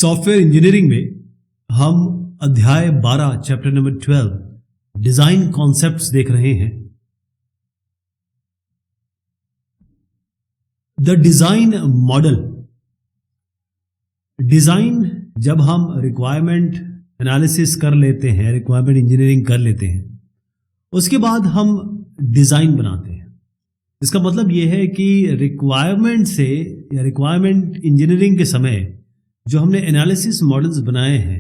Software engineering में हम अध्याय 12 चैप्टर नंबर 12 डिजाइन कॉन्सेप्ट्स देख रहे हैं। The design model. डिजाइन जब हम रिक्वायरमेंट एनालिसिस कर लेते हैं, रिक्वायरमेंट इंजीनियरिंग कर लेते हैं, उसके बाद हम डिजाइन बनाते हैं। इसका मतलब यह है कि रिक्वायरमेंट से या रिक्वायरमेंट इंजीनियरिंग के समय जो हमने एनालिसिस मॉडल्स बनाए हैं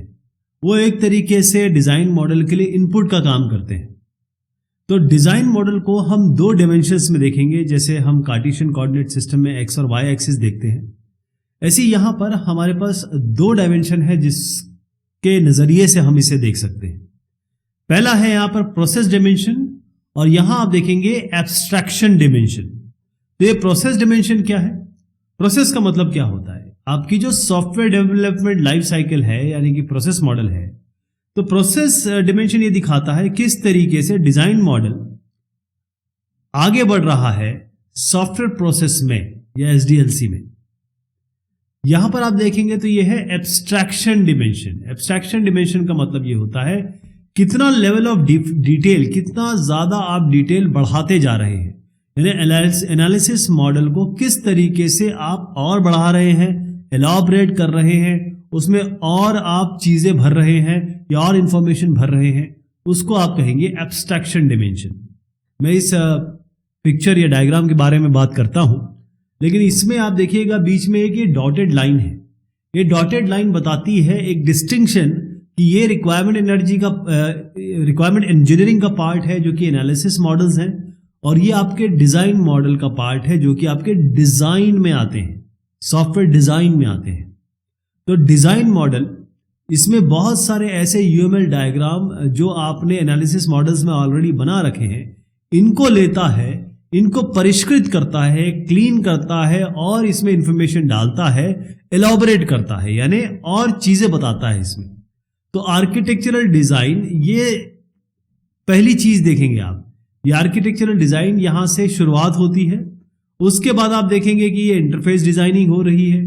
वो एक तरीके से डिजाइन मॉडल के लिए इनपुट का काम करते हैं। तो डिजाइन मॉडल को हम दो डायमेंशंस में देखेंगे, जैसे हम कार्टेशियन कोऑर्डिनेट सिस्टम में एक्स और वाई एक्सिस देखते हैं, ऐसे यहां पर हमारे पास दो डायमेंशन है जिसके नजरिए से हम इसे देख सकते हैं। पहला है यहां पर प्रोसेस डायमेंशन और यहां आप देखेंगे एब्स्ट्रैक्शन डायमेंशन। तो ये प्रोसेस डायमेंशन क्या है? प्रोसेस का मतलब क्या होता है? आपकी जो सॉफ्टवेयर डेवलपमेंट लाइफ साइकिल है यानी कि प्रोसेस मॉडल है, तो प्रोसेस डायमेंशन ये दिखाता है किस तरीके से डिजाइन मॉडल आगे बढ़ रहा है सॉफ्टवेयर प्रोसेस में या एसडीएलसी में। यहां पर आप देखेंगे तो ये है एब्स्ट्रैक्शन डिमेंशन। एब्स्ट्रैक्शन डिमेंशन का मतलब ये होता है कितना लेवल ऑफ डिटेल, कितना ज्यादा आप डिटेल बढ़ाते जा रहे हैं, यानी एनालिसिस मॉडल को किस तरीके से आप और बढ़ा रहे हैं, एलॉबरेट कर रहे हैं, उसमें और आप चीजें भर रहे हैं या और इंफॉर्मेशन भर रहे हैं, उसको आप कहेंगे एब्स्ट्रैक्शन डिमेंशन। मैं इस पिक्चर या डायग्राम के बारे में बात करता हूं, लेकिन इसमें आप देखिएगा बीच में एक ये डॉटेड लाइन है। ये डॉटेड लाइन बताती है एक डिस्टिंक्शन कि ये रिक्वायरमेंट इंजीनियरिंग का पार्ट है जो कि एनालिसिस मॉडल्स हैं, और ये आपके डिजाइन मॉडल का पार्ट है जो कि आपके डिजाइन में आते हैं, सॉफ्टवेयर डिजाइन में आते हैं। तो डिजाइन मॉडल, इसमें बहुत सारे ऐसे यूएमएल डायग्राम जो आपने एनालिसिस मॉडल्स में ऑलरेडी बना रखे हैं, इनको लेता है, इनको परिष्कृत करता है, क्लीन करता है और इसमें इंफॉर्मेशन डालता है, एलॉबरेट करता है, यानी और चीजें बताता है इसमें। तो आर्किटेक्चरल डिजाइन, ये पहली चीज देखेंगे आप, ये आर्किटेक्चरल डिजाइन यहां से शुरुआत होती है। उसके बाद आप देखेंगे कि ये इंटरफेस डिजाइनिंग हो रही है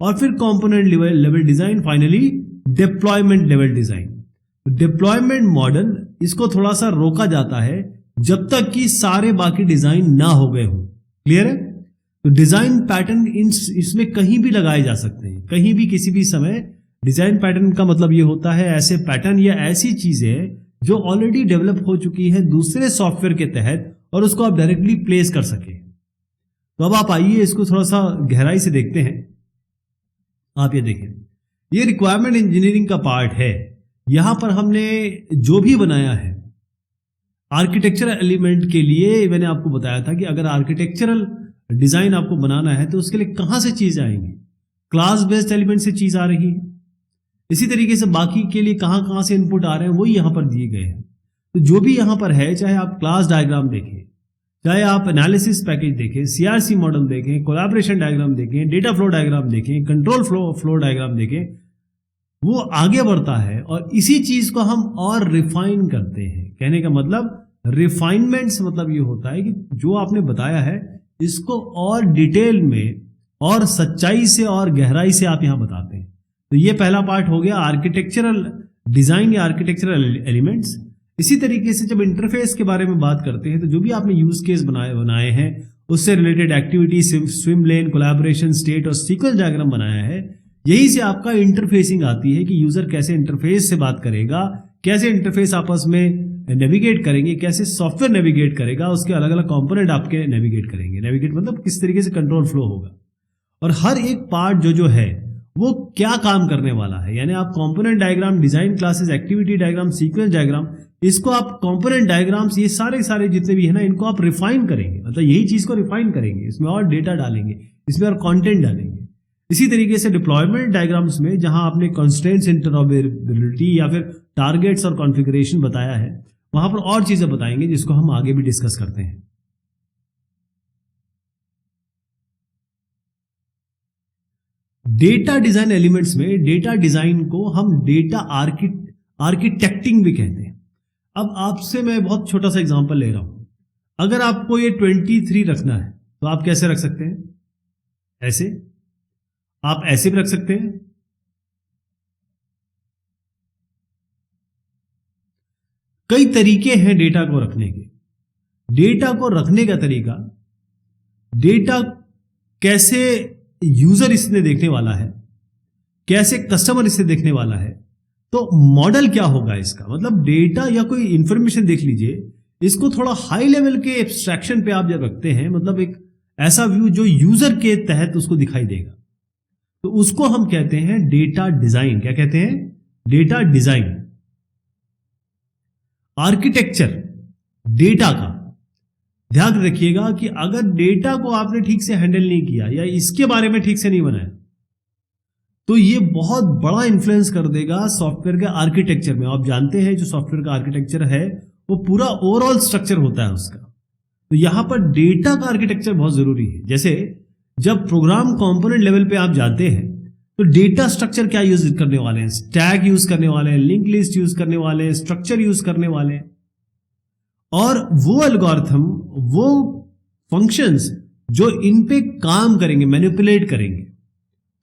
और फिर component level design, finally deployment level design. Deployment model, इसको थोड़ा सा रोका जाता है जब तक कि सारे बाकी डिजाइन ना हो गए हों। क्लियर है? तो डिजाइन पैटर्न इसमें कहीं भी लगाए जा सकते हैं, कहीं भी किसी भी समय। डिजाइन पैटर्न का मतलब ये होता है ऐसे पैटर्न या ऐसी चीजें जो ऑलरेडी डेवलप हो चुकी है दूसरे सॉफ्टवेयर के तहत और उसको आप डायरेक्टली प्लेस कर सके। तो अब आप आइए इसको थोड़ा सा गहराई से देखते हैं। आप ये देखें, ये रिक्वायरमेंट इंजीनियरिंग का पार्ट है। यहां पर हमने जो भी बनाया है आर्किटेक्चरल एलिमेंट के लिए, मैंने आपको बताया था कि अगर आर्किटेक्चरल डिजाइन आपको बनाना है तो उसके लिए कहां से चीज आएंगी, क्लास बेस्ड एलिमेंट से चीज आ रही है। इसी तरीके से बाकी के लिए कहां से इनपुट आ रहे हैं वही यहां पर दिए गए हैं। तो जो भी यहां पर है, चाहे आप क्लास डायग्राम देखें, चाहे आप एनालिसिस पैकेज देखें, सीआरसी मॉडल देखें, कोलैबोरेशन डायग्राम देखें, डेटा फ्लो डायग्राम देखें, कंट्रोल फ्लो डायग्राम देखें, वो आगे बढ़ता है और इसी चीज को हम और रिफाइन करते हैं। कहने का मतलब रिफाइनमेंट्स मतलब ये होता है कि जो आपने बताया है इसको और डिटेल में और सच्चाई से और गहराई से आप यहां बताते हैं। तो ये पहला पार्ट हो गया आर्किटेक्चरल डिजाइन या आर्किटेक्चरल एलिमेंट्स। इसी तरीके से जब इंटरफेस के बारे में बात करते हैं तो जो भी आपने यूज केस बनाए हैं उससे रिलेटेड एक्टिविटी, स्विम लेन, कोलैबोरेशन, स्टेट और सीक्वेंस डायग्राम बनाया है, यही से आपका इंटरफेसिंग आती है कि यूजर कैसे इंटरफेस से बात करेगा, कैसे इंटरफेस आपस में नेविगेट करेंगे, कैसे सॉफ्टवेयर नेविगेट करेगा, उसके अलग अलग कंपोनेंट आपके नेविगेट करेंगे। नेविगेट मतलब किस तरीके से कंट्रोल फ्लो होगा और हर एक पार्ट जो है वो क्या काम करने वाला है। यानी आप component diagram, design classes, activity diagram, sequence diagram, इसको आप कंपोनेंट डायग्राम्स, ये सारे जितने भी है ना, इनको आप रिफाइन करेंगे, मतलब यही चीज को रिफाइन करेंगे, इसमें और डेटा डालेंगे, इसमें और कंटेंट डालेंगे। इसी तरीके से डिप्लॉयमेंट डायग्राम्स में जहां आपने कंस्ट्रेंट्स, इंटरऑपरेबिलिटी या फिर टारगेट्स और कॉन्फ़िगरेशन बताया है, वहां पर और चीजें बताएंगे जिसको हम आगे भी डिस्कस करते हैं। डेटा डिजाइन एलिमेंट्स में डेटा डिजाइन को हम डेटा आर्किटेक्टिंग भी कहते हैं। अब आपसे मैं बहुत छोटा सा एग्जांपल ले रहा हूं। अगर आपको ये 23 रखना है तो आप कैसे रख सकते हैं? ऐसे, आप ऐसे भी रख सकते हैं, कई तरीके हैं डेटा को रखने के। डेटा को रखने का तरीका, डेटा कैसे यूजर इसने देखने वाला है, कैसे कस्टमर इसे देखने वाला है, तो मॉडल क्या होगा इसका, मतलब डेटा या कोई इंफॉर्मेशन देख लीजिए, इसको थोड़ा हाई लेवल के एब्स्ट्रैक्शन पे आप जब रखते हैं, मतलब एक ऐसा व्यू जो यूजर के तहत उसको दिखाई देगा, तो उसको हम कहते हैं डेटा डिजाइन। क्या कहते हैं? Data design. आर्किटेक्चर डेटा का, ध्यान रखिएगा कि अगर डेटा को आपने ठीक से हैंडल नहीं किया या इसके बारे में ठीक से नहीं बनाया, तो ये बहुत बड़ा इन्फ्लुएंस कर देगा सॉफ्टवेयर के आर्किटेक्चर में। आप जानते हैं जो सॉफ्टवेयर का आर्किटेक्चर है वो पूरा ओवरऑल स्ट्रक्चर होता है उसका। तो यहां पर डेटा का आर्किटेक्चर बहुत जरूरी है। जैसे जब प्रोग्राम कंपोनेंट लेवल पे आप जाते हैं तो डेटा स्ट्रक्चर क्या यूज करने वाले हैं, स्टैक यूज करने वाले हैं, लिंक लिस्ट यूज करने वाले हैं, स्ट्रक्चर यूज करने वाले हैं, और वो एल्गोरिथम, वो फंक्शंस जो इन पे काम करेंगे, मैनिपुलेट करेंगे।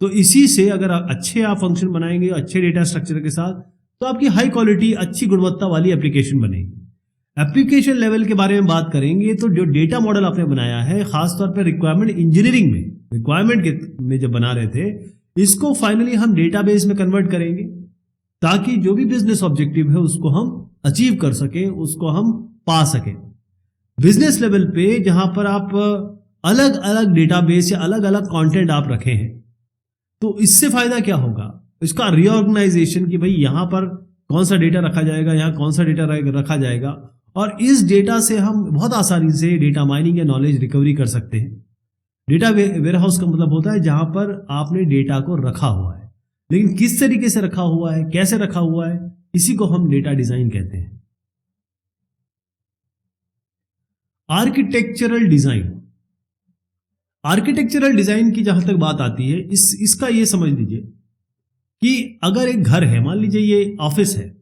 तो इसी से अगर अच्छे आप फंक्शन बनाएंगे अच्छे डेटा स्ट्रक्चर के साथ, तो आपकी हाई क्वालिटी, अच्छी गुणवत्ता वाली एप्लीकेशन बनेगी। एप्लीकेशन लेवल के बारे में बात करेंगे तो जो डेटा मॉडल आपने बनाया है, खासतौर पर रिक्वायरमेंट इंजीनियरिंग में, रिक्वायरमेंट में जब बना रहे थे, इसको फाइनली हम डेटाबेस में कन्वर्ट करेंगे ताकि जो भी बिजनेस ऑब्जेक्टिव है उसको हम अचीव कर सके, उसको हम पा सके। बिजनेस लेवल पे जहां पर आप अलग अलग डेटाबेस या अलग अलग कंटेंट आप रखे हैं, तो इससे फायदा क्या होगा, इसका रीऑर्गेनाइजेशन कि भाई यहां पर कौन सा डेटा रखा जाएगा, यहां कौन सा डेटा रखा जाएगा, और इस डेटा से हम बहुत आसानी से डेटा माइनिंग या नॉलेज रिकवरी कर सकते हैं। डेटा वेयरहाउस का मतलब होता है जहां पर आपने डेटा को रखा हुआ है, लेकिन किस तरीके से रखा हुआ है, कैसे रखा हुआ है, इसी को हम डेटा डिजाइन कहते हैं। Architectural design. आर्किटेक्चरल डिजाइन की जहां तक बात आती है, इसका ये समझ लीजिए कि अगर एक घर है, मान लीजिए ये ऑफिस है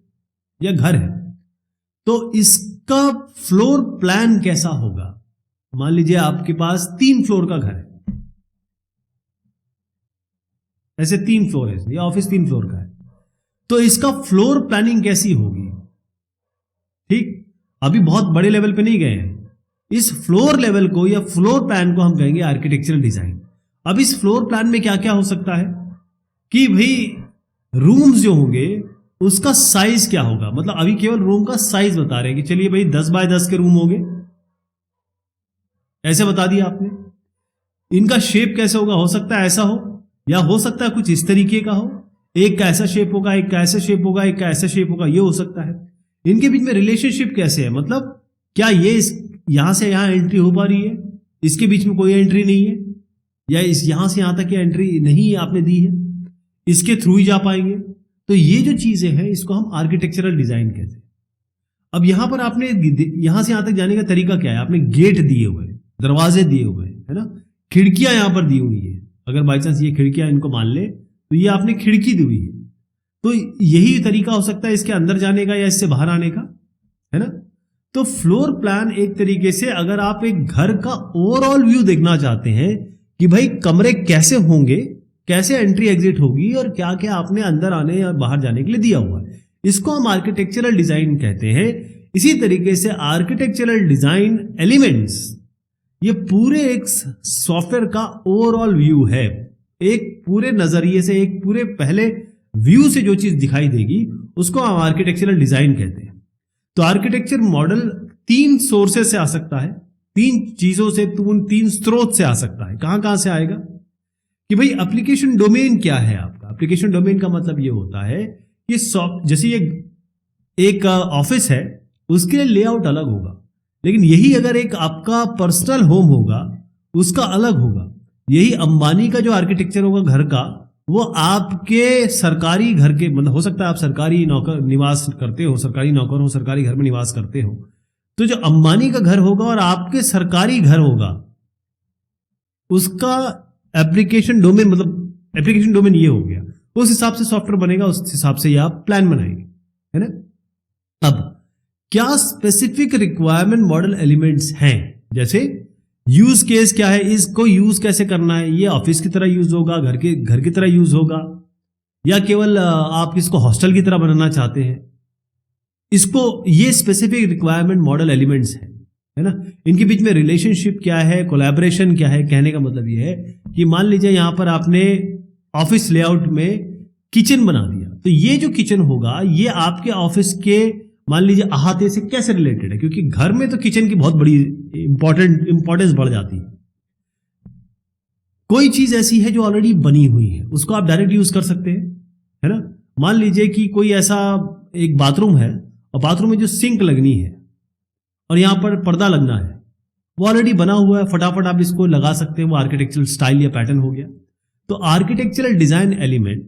या घर है, तो इसका फ्लोर प्लान कैसा होगा। मान लीजिए आपके पास 3 फ्लोर का घर है, ऐसे 3 फ्लोर है, ये ऑफिस 3 फ्लोर का है, तो इसका फ्लोर प्लानिंग कैसी होगी। ठीक, अभी बहुत बड़े लेवल पे नहीं गए हैं, इस फ्लोर लेवल को या फ्लोर प्लान को हम कहेंगे आर्किटेक्चरल डिजाइन। अब इस फ्लोर प्लान में क्या क्या हो सकता है कि भाई रूम्स जो होंगे उसका साइज क्या होगा, मतलब अभी केवल रूम का साइज बता रहे हैं कि चलिए भाई 10 बाय 10 के रूम होंगे, ऐसे बता दिया आपने। इनका शेप कैसे होगा, हो सकता है ऐसा हो या हो सकता है कुछ इस तरीके का हो, एक का ऐसा शेप होगा, एक का ऐसा शेप होगा, एक का ऐसा शेप होगा, ये हो सकता है। इनके बीच में रिलेशनशिप कैसे है, मतलब क्या ये यहां से यहां एंट्री हो पा रही है, इसके बीच में कोई एंट्री नहीं है, या इस यहां से यहां तक की एंट्री नहीं आपने दी है, इसके थ्रू ही जा पाएंगे। तो ये जो चीजें हैं इसको हम आर्किटेक्चरल डिजाइन कहते हैं। अब यहां पर आपने यहां से यहां तक जाने का तरीका क्या है, आपने गेट दिए हुए, दरवाजे दिए हुए है ना, खिड़कियां यहां पर दी हुई है, अगर बाई चांस ये खिड़कियां इनको मान ले तो ये आपने खिड़की दी हुई है, तो यही तरीका हो सकता है इसके अंदर जाने का या इससे बाहर आने का, है ना। तो फ्लोर प्लान एक तरीके से अगर आप एक घर का ओवरऑल व्यू देखना चाहते हैं कि भाई कमरे कैसे होंगे, कैसे एंट्री एग्जिट होगी और क्या क्या आपने अंदर आने या बाहर जाने के लिए दिया हुआ है, इसको हम आर्किटेक्चरल डिजाइन कहते हैं। इसी तरीके से आर्किटेक्चरल डिजाइन एलिमेंट्स ये पूरे एक सॉफ्टवेयर का ओवरऑल व्यू है, एक पूरे नजरिए से, एक पूरे पहले व्यू से जो चीज दिखाई देगी उसको हम आर्किटेक्चरल डिजाइन कहते हैं। तो आर्किटेक्चर मॉडल 3 सोर्सेस से आ सकता है, 3 चीजों से, 3 स्रोत से आ सकता है। कहां कहां से आएगा कि भाई एप्लीकेशन डोमेन क्या है आपका। एप्लीकेशन डोमेन का मतलब ये होता है कि जैसे ये एक ऑफिस है उसके लिए लेआउट अलग होगा, लेकिन यही अगर एक आपका पर्सनल होम होगा उसका अलग होगा। यही अंबानी का जो आर्किटेक्चर होगा घर का, वो आपके सरकारी घर के, मतलब हो सकता है आप सरकारी नौकर निवास करते हो, सरकारी नौकर हो, सरकारी घर में निवास करते हो, तो जो अंबानी का घर होगा और आपके सरकारी घर होगा उसका एप्लीकेशन डोमेन, मतलब एप्लीकेशन डोमेन ये हो गया, उस हिसाब से सॉफ्टवेयर बनेगा, उस हिसाब से ये आप प्लान बनाएंगे, है ना। अब क्या स्पेसिफिक रिक्वायरमेंट मॉडल एलिमेंट्स हैं, जैसे यूज केस क्या है, इसको यूज कैसे करना है, ये ऑफिस की तरह यूज होगा, घर की तरह यूज होगा, या केवल आप इसको हॉस्टल की तरह बनाना चाहते हैं, इसको ये स्पेसिफिक रिक्वायरमेंट मॉडल एलिमेंट्स है ना। इनके बीच में रिलेशनशिप क्या है, कोलैबोरेशन क्या है। कहने का मतलब ये है कि मान लीजिए यहां पर आपने ऑफिस लेआउट में किचन बना दिया, तो ये जो किचन होगा ये आपके ऑफिस के मान लीजिए अहाते से कैसे रिलेटेड है, क्योंकि घर में तो किचन की बहुत बड़ी इंपॉर्टेंस बढ़ जाती है। कोई चीज ऐसी है जो ऑलरेडी बनी हुई है, उसको आप डायरेक्ट यूज कर सकते हैं, है ना। मान लीजिए कि कोई ऐसा एक बाथरूम है और बाथरूम में जो सिंक लगनी है और यहां पर पर्दा लगना है, वो ऑलरेडी बना हुआ है, फटाफट आप इसको लगा सकते हैं, वो आर्किटेक्चरल स्टाइल या पैटर्न हो गया। तो आर्किटेक्चरल डिजाइन एलिमेंट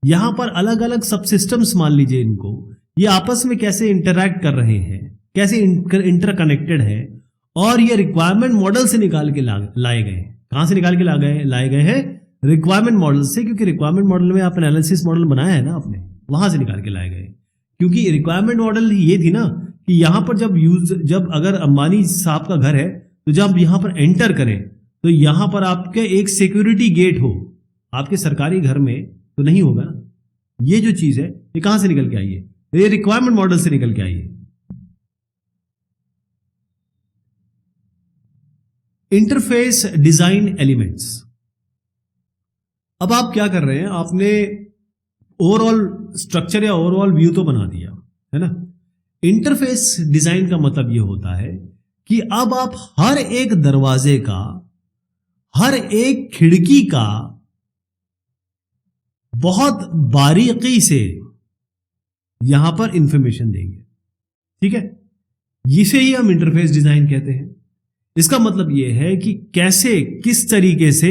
यहां पर अलग अलग सबसिस्टम्स मान लीजिए इनको, ये आपस में कैसे इंटरैक्ट कर रहे हैं, कैसे इंटरकनेक्टेड है, और ये रिक्वायरमेंट मॉडल से निकाल के लाए गए हैं। कहां से निकाल के लाए गए हैं? रिक्वायरमेंट मॉडल से, क्योंकि रिक्वायरमेंट मॉडल में आप एनालिसिस मॉडल बनाया है ना आपने, वहां से निकाल के लाए गए। क्योंकि रिक्वायरमेंट मॉडल ये थी ना कि यहां पर जब अगर अंबानी साहब का घर है तो जब यहां पर एंटर करें तो यहां पर आपके एक सिक्योरिटी गेट हो, आपके सरकारी घर में तो नहीं होगा ना। ये जो चीज है ये कहां से निकल के आई है? ये रिक्वायरमेंट मॉडल से निकल के आई है। Interface design elements. अब आप क्या कर रहे हैं, आपने ओवरऑल स्ट्रक्चर या ओवरऑल व्यू तो बना दिया है ना। इंटरफेस डिजाइन का मतलब यह होता है कि अब आप हर एक दरवाजे का, हर एक खिड़की का बहुत बारीकी से यहां पर इंफॉर्मेशन देंगे, ठीक है। इसे ही हम इंटरफेस डिजाइन कहते हैं। इसका मतलब यह है कि कैसे, किस तरीके से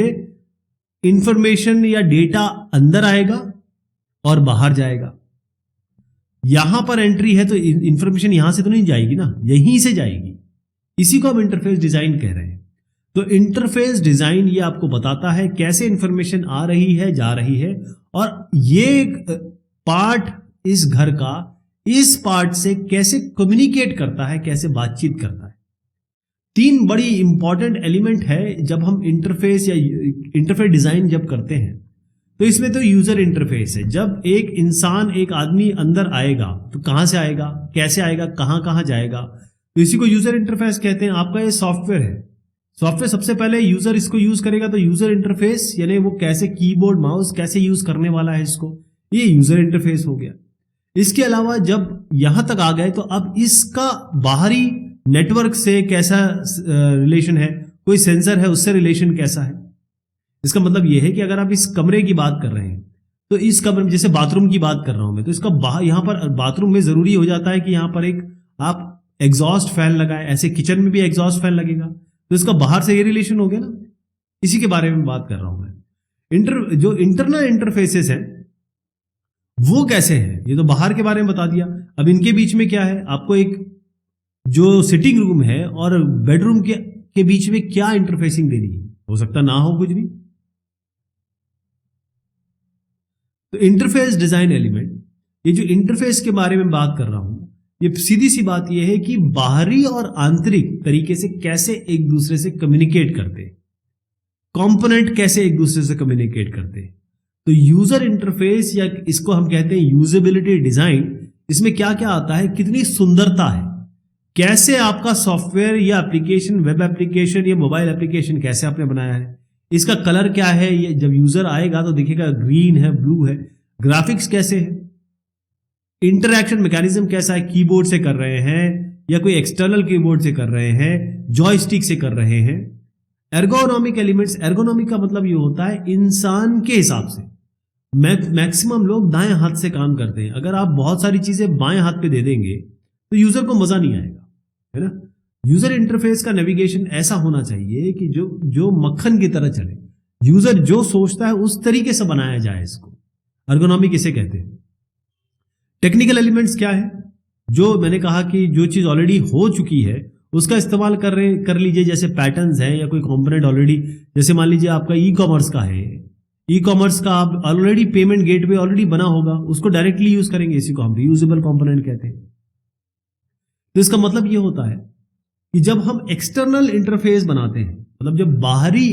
इंफॉर्मेशन या डेटा अंदर आएगा और बाहर जाएगा। यहां पर एंट्री है तो इंफॉर्मेशन यहां से तो नहीं जाएगी ना, यहीं से जाएगी। इसी को हम इंटरफेस डिजाइन कह रहे हैं। तो इंटरफेस डिजाइन ये आपको बताता है कैसे इंफॉर्मेशन आ रही है, जा रही है, और ये पार्ट इस घर का इस पार्ट से कैसे कम्युनिकेट करता है, कैसे बातचीत करता है। तीन बड़ी इंपॉर्टेंट एलिमेंट है जब हम इंटरफेस या इंटरफेस डिजाइन जब करते हैं। तो इसमें तो यूजर इंटरफेस है। जब एक इंसान, एक आदमी अंदर आएगा तो कहां से आएगा, कैसे आएगा, कहां कहां जाएगा, तो इसी को यूजर इंटरफेस कहते हैं। आपका ये सॉफ्टवेयर है, सॉफ्टवेयर सबसे पहले यूजर इसको यूज करेगा, तो यूजर इंटरफेस यानी वो कैसे कीबोर्ड माउस कैसे यूज करने वाला है इसको, ये यूजर इंटरफेस हो गया। इसके अलावा जब यहां तक आ गए तो अब इसका बाहरी नेटवर्क से कैसा रिलेशन है, कोई सेंसर है उससे रिलेशन कैसा है। इसका मतलब यह है कि अगर आप इस कमरे की बात कर रहे हैं तो इस कमरे में, जैसे बाथरूम की बात कर रहा हूं मैं, तो इसका यहां पर बाथरूम में जरूरी हो जाता है कि यहां पर एक आप एग्जॉस्ट फैन लगाए, ऐसे किचन में भी एग्जॉस्ट फैन लगेगा, तो इसका बाहर से ये रिलेशन हो गया ना। इसी के बारे में बात कर रहा हूं मैं। जो इंटरनल इंटरफेसेस है वो कैसे है, ये तो बाहर के बारे में बता दिया। अब इनके बीच में क्या है, आपको एक जो सिटिंग रूम है और बेडरूम के बीच में क्या इंटरफेसिंग देनी है, हो सकता ना हो कुछ भी। तो इंटरफेस डिजाइन एलिमेंट, ये जो इंटरफेस के बारे में बात कर रहा हूं, ये सीधी सी बात यह है कि बाहरी और आंतरिक तरीके से कैसे एक दूसरे से कम्युनिकेट करते, कंपोनेंट कैसे एक दूसरे से कम्युनिकेट करते। तो यूजर इंटरफेस या इसको हम कहते हैं यूजेबिलिटी डिजाइन, इसमें क्या क्या आता है, कितनी सुंदरता है, कैसे आपका सॉफ्टवेयर या एप्लीकेशन, वेब एप्लीकेशन या मोबाइल एप्लीकेशन कैसे आपने बनाया है, इसका कलर क्या है, ये जब यूजर आएगा तो दिखेगा ग्रीन है, ब्लू है, ग्राफिक्स कैसे है, इंटरैक्शन मैकेनिज्म कैसा है, कीबोर्ड से कर रहे हैं या कोई एक्सटर्नल कीबोर्ड से कर रहे हैं, जॉयस्टिक से कर रहे हैं। एर्गोनॉमिक एलिमेंट्स, एर्गोनॉमिक का मतलब ये होता है इंसान के हिसाब से। मैक्सिमम लोग दाएं हाथ से काम करते हैं, अगर आप बहुत सारी चीजें बाएं हाथ पे दे देंगे तो यूजर को मजा नहीं आएगा, है ना। यूजर इंटरफेस का नेविगेशन ऐसा होना चाहिए कि जो मक्खन की तरह चले, यूजर जो सोचता है उस तरीके से बनाया जाए इसको, एर्गोनॉमिक इसे कहते हैं। टेक्निकल एलिमेंट्स क्या है, जो मैंने कहा कि जो चीज ऑलरेडी हो चुकी है उसका इस्तेमाल कर लीजिए, जैसे पैटर्न्स है या कोई कंपोनेंट ऑलरेडी, जैसे मान लीजिए आपका ई कॉमर्स का है, ई कॉमर्स का आप ऑलरेडी पेमेंट गेटवे ऑलरेडी बना होगा, उसको डायरेक्टली यूज करेंगे, इसी को हम रीयूजेबल कंपोनेंट कहते हैं। तो इसका मतलब यह होता है कि जब हम एक्सटर्नल इंटरफेस बनाते हैं, मतलब जब बाहरी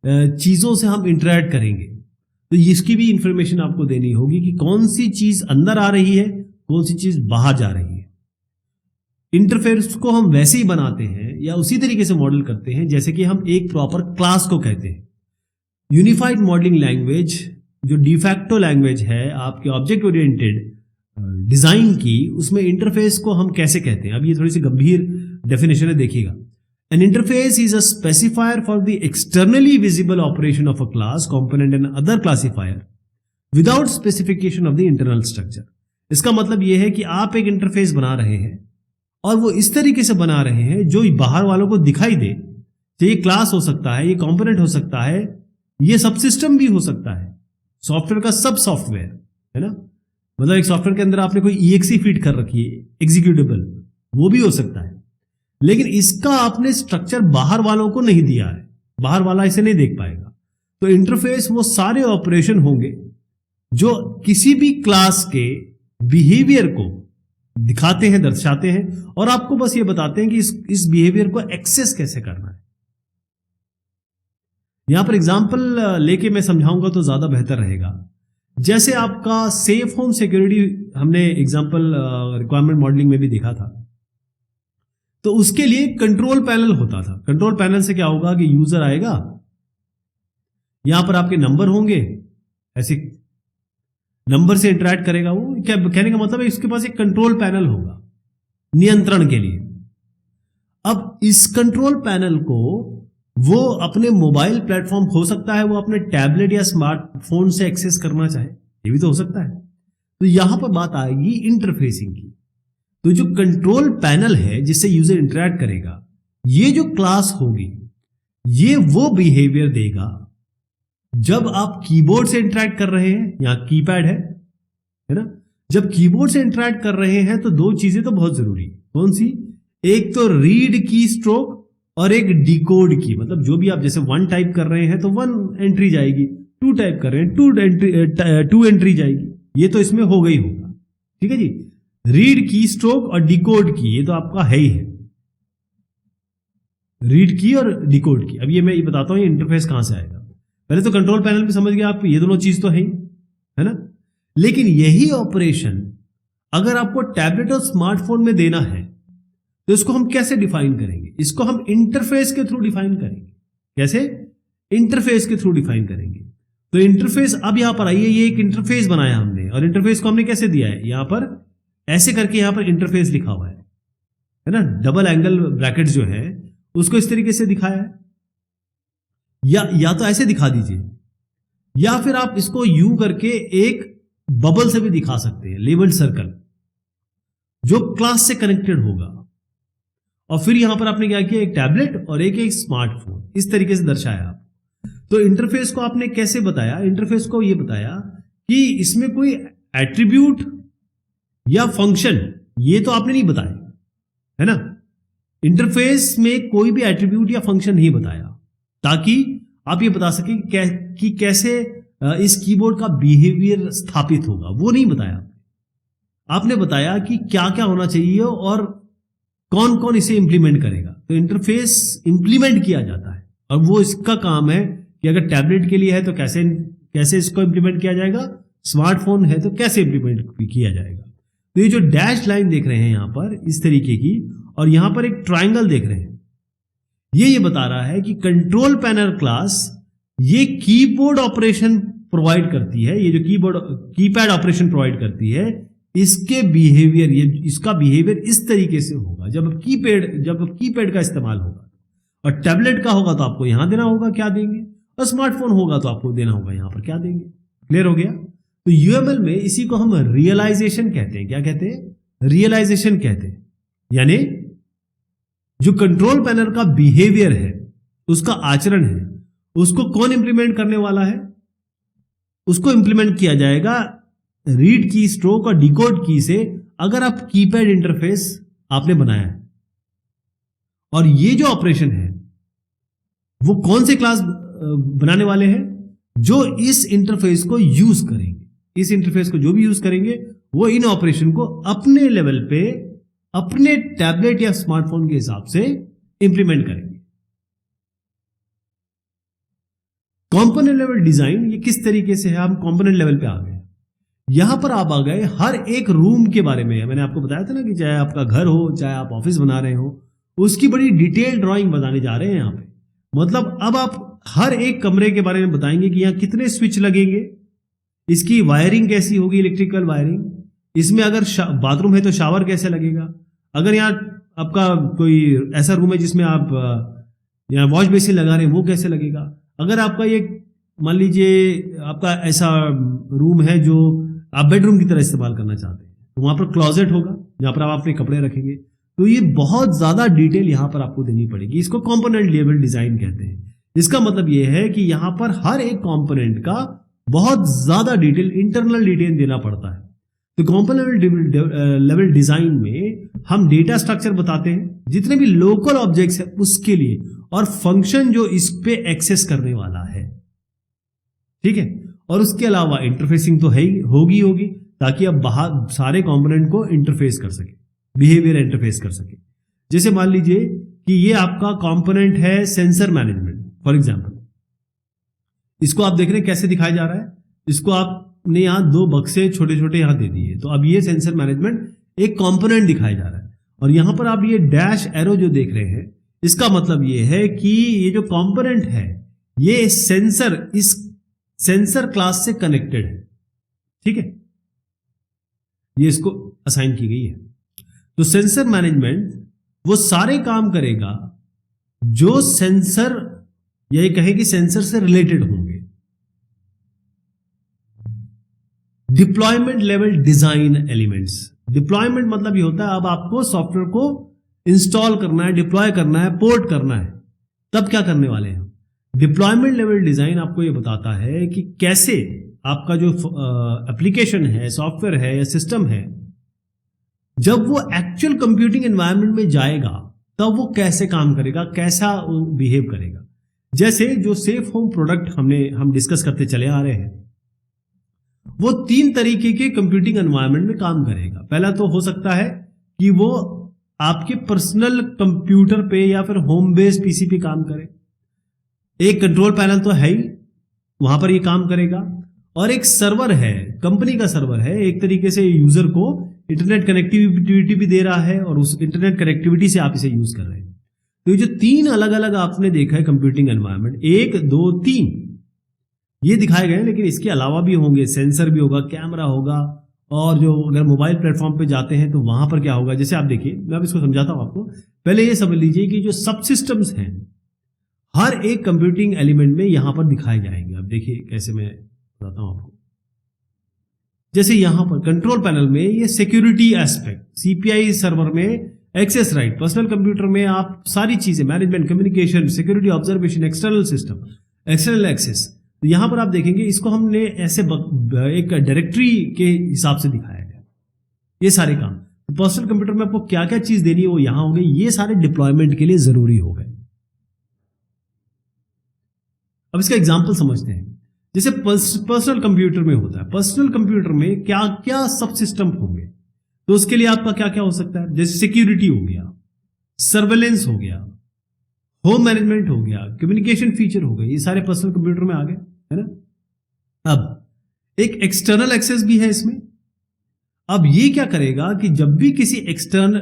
चीजों से हम इंटरैक्ट करेंगे, तो इसकी भी इंफॉर्मेशन आपको देनी होगी कि कौन सी चीज अंदर आ रही है, कौन सी चीज बाहर जा रही है। इंटरफेस को हम वैसे ही बनाते हैं या उसी तरीके से मॉडल करते हैं जैसे कि हम एक प्रॉपर क्लास को कहते हैं। यूनिफाइड मॉडलिंग लैंग्वेज जो डिफैक्टो लैंग्वेज है आपके ऑब्जेक्ट ओरिएंटेड डिजाइन की, उसमें इंटरफेस को हम कैसे कहते हैं, अब ये थोड़ी सी गंभीर डेफिनेशन है, देखिएगा। N interface is a specifier for the externally visible operation of a class component and other classifier without specification of the internal structure. इसका मतलब यह है कि आप एक इंटरफेस बना रहे हैं और वो इस तरीके से बना रहे हैं जो बाहर वालों को दिखाई दे। तो ये क्लास हो सकता है, ये कंपोनेंट हो सकता है, ये सब सिस्टम भी हो सकता है, सॉफ्टवेयर का सब सॉफ्टवेयर, है ना। मतलब एक सॉफ्टवेयर के अंदर आपने कोई EXE फीड कर रखी है, एग्जीक्यूटेबल, वो भी हो सकता है, लेकिन इसका आपने स्ट्रक्चर बाहर वालों को नहीं दिया है, बाहर वाला इसे नहीं देख पाएगा। तो इंटरफेस वो सारे ऑपरेशन होंगे जो किसी भी क्लास के बिहेवियर को दिखाते हैं, दर्शाते हैं, और आपको बस ये बताते हैं कि इस बिहेवियर को एक्सेस कैसे करना है। यहां पर एग्जांपल लेके मैं समझाऊंगा तो ज्यादा बेहतर रहेगा। जैसे आपका सेफ होम सिक्योरिटी हमने एग्जांपल रिक्वायरमेंट मॉडलिंग में भी देखा था, तो उसके लिए कंट्रोल पैनल होता था। कंट्रोल पैनल से क्या होगा कि यूजर आएगा, यहां पर आपके नंबर होंगे, ऐसे नंबर से इंटरैक्ट करेगा वो। क्या कहने का मतलब है, इसके पास एक कंट्रोल पैनल होगा नियंत्रण के लिए। अब इस कंट्रोल पैनल को वो अपने मोबाइल प्लेटफॉर्म, हो सकता है वो अपने टैबलेट या स्मार्टफोन से एक्सेस करना चाहे, ये भी तो हो सकता है। तो यहां पर बात आएगी इंटरफेसिंग की। तो जो कंट्रोल पैनल है जिससे यूजर इंटरैक्ट करेगा, ये जो क्लास होगी ये वो बिहेवियर देगा जब आप कीबोर्ड से इंटरैक्ट कर रहे हैं। यहां कीपैड है ना। जब कीबोर्ड से इंटरैक्ट कर रहे हैं तो दो चीजें तो बहुत जरूरी। कौन सी? एक तो रीड की स्ट्रोक और एक डिकोड की। मतलब जो भी आप जैसे 1 टाइप कर रहे हैं तो 1 एंट्री जाएगी, 2 टाइप कर रहे हैं 2 एंट्री जाएगी। ये तो इसमें हो गई होगा, ठीक है जी। रीड की स्ट्रोक और डिकोड की, ये तो आपका है ही है, रीड की और डिकोड की। अब ये मैं ये बताता हूं ये इंटरफेस कहां से आएगा। पहले तो कंट्रोल पैनल भी समझ गए आप, ये दोनों चीज तो है ही, है ना। लेकिन यही ऑपरेशन अगर आपको टैबलेट और स्मार्टफोन में देना है तो इसको हम कैसे डिफाइन करेंगे? इसको हम इंटरफेस के थ्रू डिफाइन करेंगे। कैसे? इंटरफेस के थ्रू डिफाइन करेंगे। तो इंटरफेस, अब यहां पर आइए, ये एक इंटरफेस बनाया हमने, और इंटरफेस को हमने कैसे दिया है? यहां पर ऐसे करके यहां पर इंटरफेस लिखा हुआ है ना। डबल एंगल ब्रैकेट जो है उसको इस तरीके से दिखाया है, या तो ऐसे दिखा दीजिए, या फिर आप इसको यू करके एक बबल से भी दिखा सकते हैं, लेबल्ड सर्कल, जो क्लास से कनेक्टेड होगा। और फिर यहां पर आपने क्या किया, एक टैबलेट और एक स्मार्टफोन, इस तरीके से दर्शाया आप। तो इंटरफेस को आपने कैसे बताया? इंटरफेस को यह बताया कि इसमें कोई एट्रीब्यूट या फंक्शन, ये तो आपने नहीं बताया, है ना। इंटरफेस में कोई भी एट्रीब्यूट या फंक्शन नहीं बताया, ताकि आप ये बता सकें कि कैसे इस कीबोर्ड का बिहेवियर स्थापित होगा, वो नहीं बताया। आपने बताया कि क्या क्या होना चाहिए और कौन कौन इसे इंप्लीमेंट करेगा। तो इंटरफेस इंप्लीमेंट किया जाता है, और वो इसका काम है कि अगर टैबलेट के लिए है तो कैसे इसको इंप्लीमेंट किया जाएगा, स्मार्टफोन है तो कैसे इंप्लीमेंट किया जाएगा। तो ये जो डैश लाइन देख रहे हैं यहां पर इस तरीके की, और यहां पर एक ट्राइंगल देख रहे हैं, ये बता रहा है कि कंट्रोल पैनल क्लास ये कीबोर्ड ऑपरेशन प्रोवाइड करती है। ये जो कीपैड ऑपरेशन प्रोवाइड करती है, इसके बिहेवियर, इसका बिहेवियर इस तरीके से होगा जब कीपैड का इस्तेमाल होगा। और टैबलेट का होगा तो आपको यहां देना होगा क्या देंगे, और स्मार्टफोन होगा तो आपको देना होगा यहां पर क्या देंगे। क्लियर हो गया? तो यूएमएल में इसी को हम रियलाइजेशन कहते हैं। क्या कहते हैं? रियलाइजेशन कहते हैं। यानी जो कंट्रोल पैनल का बिहेवियर है, उसका आचरण है, उसको कौन इंप्लीमेंट करने वाला है? उसको इंप्लीमेंट किया जाएगा रीड की स्ट्रोक और डिकोड की से, अगर आप कीपैड इंटरफेस आपने बनाया है। और ये जो ऑपरेशन है वो कौन से क्लास बनाने वाले हैं? जो इस इंटरफेस को यूज करेंगे। इस इंटरफेस को जो भी यूज करेंगे वो इन ऑपरेशन को अपने लेवल पे, अपने टैबलेट या स्मार्टफोन के हिसाब से इंप्लीमेंट करेंगे। कंपोनेंट लेवल डिजाइन, ये किस तरीके से है? हम कंपोनेंट लेवल पे आ गए। यहां पर आप आ गए हर एक रूम के बारे में। मैंने आपको बताया था ना कि चाहे आपका घर हो, चाहे आप ऑफिस बना रहे हो, उसकी बड़ी डिटेल ड्राइंग बनाने जा रहे हैं यहां पे। मतलब अब आप हर एक कमरे के बारे में बताएंगे कि यहाँ कितने स्विच लगेंगे, इसकी वायरिंग कैसी होगी, इलेक्ट्रिकल वायरिंग, इसमें अगर बाथरूम है तो शावर कैसे लगेगा, अगर यहाँ आपका कोई ऐसा रूम है जिसमें आप यहाँ वॉश बेसिन लगा रहे हैं वो कैसे लगेगा, अगर आपका ये मान लीजिए आपका ऐसा रूम है जो आप बेडरूम की तरह इस्तेमाल करना चाहते हैं तो वहां पर क्लोजेट होगा जहां पर आप अपने कपड़े रखेंगे। तो ये बहुत ज्यादा डिटेल यहां पर आपको देनी पड़ेगी। इसको कंपोनेंट लेवल डिजाइन कहते हैं। इसका मतलब ये है कि यहां पर हर एक कंपोनेंट का बहुत ज्यादा डिटेल, इंटरनल डिटेल देना पड़ता है। तो कंपोनेंट लेवल डिजाइन में हम डेटा स्ट्रक्चर बताते हैं, जितने भी लोकल ऑब्जेक्ट्स है उसके लिए, और फंक्शन जो इस पे एक्सेस करने वाला है, ठीक है। और उसके अलावा इंटरफेसिंग तो है ही, होगी ताकि आप बाहर सारे कंपोनेंट को इंटरफेस कर सके, बिहेवियर इंटरफेस कर सके। जैसे मान लीजिए कि ये आपका कंपोनेंट है सेंसर मैनेजमेंट फॉर एग्जांपल, इसको आप देख रहे हैं कैसे दिखाया जा रहा है। इसको आपने यहां दो बक्से छोटे छोटे यहां दे दिए, तो अब ये सेंसर मैनेजमेंट एक कंपोनेंट दिखाया जा रहा है। और यहां पर आप ये डैश एरो जो देख रहे हैं, इसका मतलब ये है कि ये जो कंपोनेंट है ये सेंसर, इस सेंसर क्लास से कनेक्टेड है, ठीक है। ये इसको असाइन की गई है। तो सेंसर मैनेजमेंट वो सारे काम करेगा जो सेंसर, यही कहे कि सेंसर से रिलेटेड होंगे। Deployment level design elements, deployment मतलब ये होता है अब आपको सॉफ्टवेयर को इंस्टॉल करना है, डिप्लॉय करना है, पोर्ट करना है, तब क्या करने वाले हैं। डिप्लॉयमेंट लेवल डिजाइन आपको ये बताता है कि कैसे आपका जो एप्लीकेशन है, सॉफ्टवेयर है या सिस्टम है, जब वो एक्चुअल कंप्यूटिंग एनवायरनमेंट में जाएगा तब वो कैसे काम करेगा, कैसा वो बिहेव करेगा। जैसे जो सेफ होम प्रोडक्ट हम डिस्कस करते चले आ रहे हैं, वो 3 तरीके के कंप्यूटिंग एनवायरनमेंट में काम करेगा। पहला तो हो सकता है कि वो आपके पर्सनल कंप्यूटर पे या फिर होम बेस्ड पीसी पे काम करे। एक कंट्रोल पैनल तो है ही, वहां पर ये काम करेगा। और एक सर्वर है, कंपनी का सर्वर है, एक तरीके से यूजर को इंटरनेट कनेक्टिविटी भी दे रहा है और उस इंटरनेट कनेक्टिविटी से आप इसे यूज कर रहे हैं। तो ये जो 3 अलग अलग आपने देखा है कंप्यूटिंग एनवायरनमेंट, 1 2 3 ये दिखाए गए, लेकिन इसके अलावा भी होंगे, सेंसर भी होगा, कैमरा होगा, और जो अगर मोबाइल प्लेटफॉर्म पे जाते हैं तो वहां पर क्या होगा। जैसे आप देखिए, मैं अब इसको समझाता हूं आपको। पहले ये समझ लीजिए कि जो सब सिस्टम्स हैं हर एक कंप्यूटिंग एलिमेंट में यहां पर दिखाए जाएंगे। अब देखिए कैसे मैं बताता हूं आपको। जैसे यहां पर कंट्रोल पैनल में ये सिक्योरिटी एस्पेक्ट, सीपीआई सर्वर में एक्सेस राइट, पर्सनल कंप्यूटर में आप सारी चीजें, management, communication, security, observation, external system, external access. तो यहां पर आप देखेंगे इसको हमने ऐसे एक डायरेक्टरी के हिसाब से दिखाया गया, ये सारे काम। पर्सनल कंप्यूटर में आपको क्या क्या चीज देनी है वो यहां हो गई, ये सारे डिप्लॉयमेंट के लिए जरूरी हो गए। अब इसका एग्जाम्पल समझते हैं। जैसे पर्सनल कंप्यूटर में होता है, पर्सनल कंप्यूटर में क्या क्या सब सिस्टम होंगे, तो उसके लिए आपका क्या क्या हो सकता है। जैसे सिक्योरिटी हो गया, सर्वेलेंस हो गया, होम मैनेजमेंट हो गया, कम्युनिकेशन फीचर हो गए, ये सारे पर्सनल कंप्यूटर में आ गए, है ना। अब एक एक्सटर्नल एक्सेस भी है इसमें। अब ये क्या करेगा कि जब भी किसी एक्सटर्नल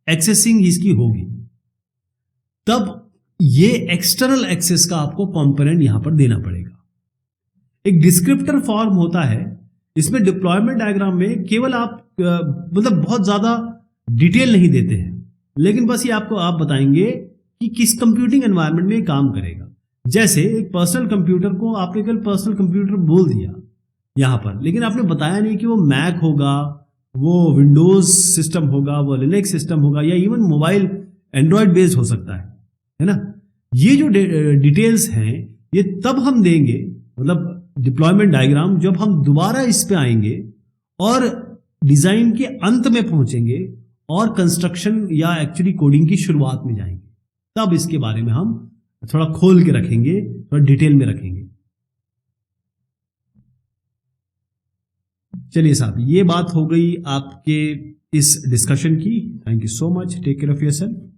एक्सेसिंग इसकी होगी, तब ये एक्सटर्नल एक्सेस का आपको कंपोनेंट यहां पर देना पड़ेगा। एक डिस्क्रिप्टर फॉर्म होता है, इसमें डिप्लॉयमेंट डायग्राम में केवल आप मतलब बहुत ज्यादा डिटेल नहीं देते हैं, लेकिन बस ये आपको आप बताएंगे कि किस कंप्यूटिंग एनवायरनमेंट में काम करेगा। जैसे एक पर्सनल कंप्यूटर को आपने केवल पर्सनल कंप्यूटर बोल दिया यहां पर, लेकिन आपने बताया नहीं कि वो मैक होगा, वो विंडोज सिस्टम होगा, वो लिनक्स सिस्टम होगा, या इवन मोबाइल एंड्रॉयड बेस्ड हो सकता है ना। ये जो डिटेल्स हैं ये तब हम देंगे, मतलब डिप्लॉयमेंट डायग्राम, जब हम दोबारा इस पे आएंगे और डिजाइन के अंत में पहुंचेंगे और कंस्ट्रक्शन या एक्चुअली कोडिंग की शुरुआत में जाएंगे, तब इसके बारे में हम थोड़ा खोल के रखेंगे, थोड़ा डिटेल में रखेंगे। चलिए साहब, ये बात हो गई आपके इस डिस्कशन की। Thank you so much, take care of yourself.